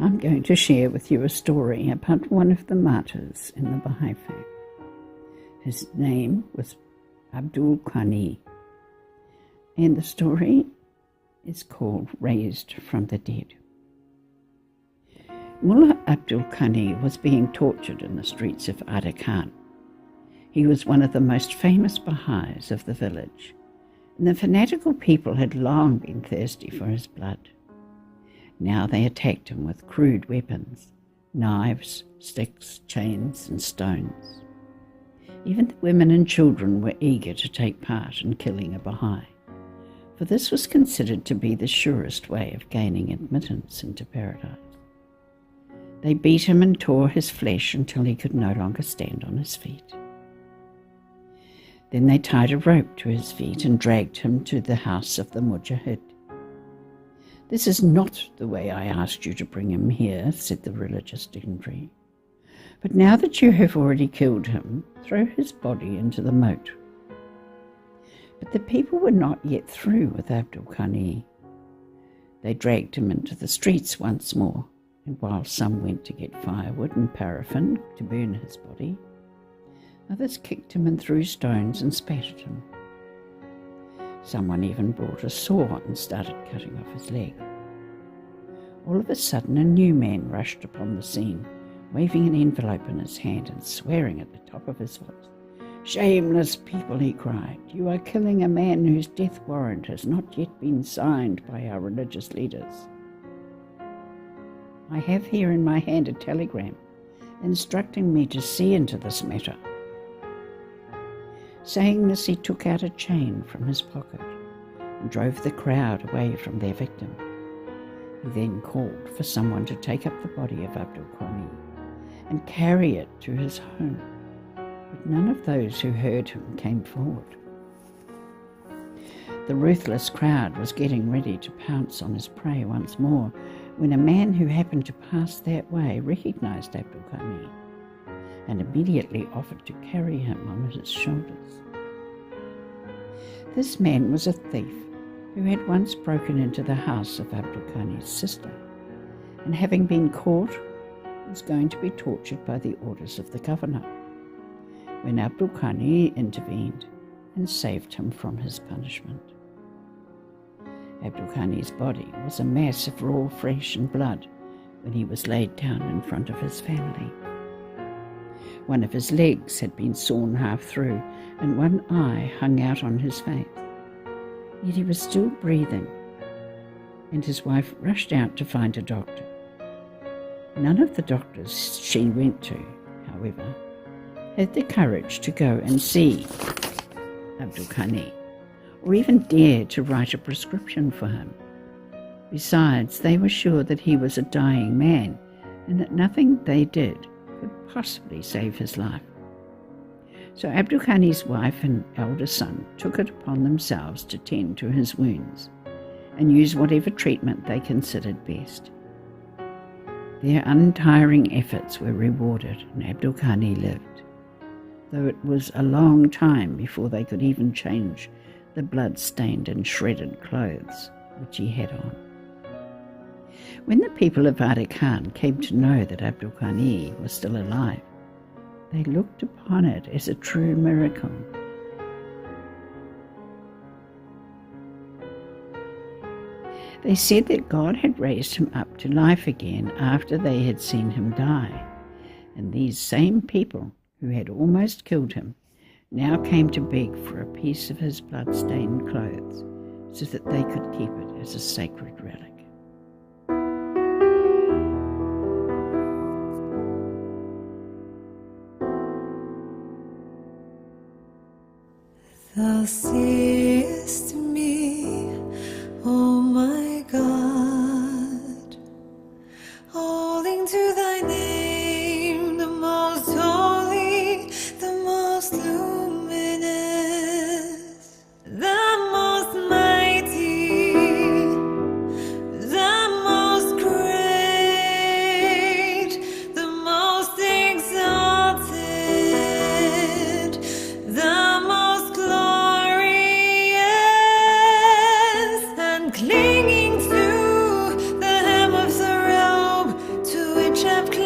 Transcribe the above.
I'm going to share with you a story about one of the martyrs in the Baha'i faith. His name was Abdul Qani, and the story is called Raised from the Dead. Mullah Abdul Qani was being tortured in the streets of Hague-Barrett. He was one of the most famous Baha'is of the village, and the fanatical people had long been thirsty for his blood. Now they attacked him with crude weapons, knives, sticks, chains, and stones. Even the women and children were eager to take part in killing a Baha'i, for this was considered to be the surest way of gaining admittance into paradise. They beat him and tore his flesh until he could no longer stand on his feet. Then they tied a rope to his feet and dragged him to the house of the Mujahid. "This is not the way I asked you to bring him here," said the religious dignitary. "But now that you have already killed him, throw his body into the moat." But the people were not yet through with Abdul Qani. They dragged him into the streets once more, and while some went to get firewood and paraffin to burn his body, others kicked him and threw stones and spat at him. Someone even brought a saw and started cutting off his leg. All of a sudden a new man rushed upon the scene, waving an envelope in his hand and swearing at the top of his voice. "Shameless people," he cried, "you are killing a man whose death warrant has not yet been signed by our religious leaders. I have here in my hand a telegram instructing me to see into this matter." Saying this, he took out a chain from his pocket and drove the crowd away from their victim. He then called for someone to take up the body of Abdul Qani and carry it to his home, but none of those who heard him came forward. The ruthless crowd was getting ready to pounce on his prey once more when a man who happened to pass that way recognized Abdul Qani and immediately offered to carry him on his shoulders. This man was a thief who had once broken into the house of Abdul Qani's sister, and having been caught, was going to be tortured by the orders of the governor, when Abdul Qani intervened and saved him from his punishment. Abdul Qani's body was a mass of raw flesh and blood when he was laid down in front of his family. One of his legs had been sawn half through, and one eye hung out on his face. Yet he was still breathing, and his wife rushed out to find a doctor. None of the doctors she went to, however, had the courage to go and see Abdul Qani, or even dare to write a prescription for him. Besides, they were sure that he was a dying man, and that nothing they did could possibly save his life. So Abdul Qani's wife and elder son took it upon themselves to tend to his wounds and use whatever treatment they considered best. Their untiring efforts were rewarded, and Abdul Qani lived, though it was a long time before they could even change the blood-stained and shredded clothes which he had on. When the people of Hague-Barrett came to know that Abdul Qani was still alive, they looked upon it as a true miracle. They said that God had raised him up to life again after they had seen him die, and these same people who had almost killed him now came to beg for a piece of his blood-stained clothes so that they could keep it as a sacred relic. Thou seest me, O my God, holding to thy name, the most holy, the most luminous, the most mighty, the most great, the most exalted, the most glorious. chap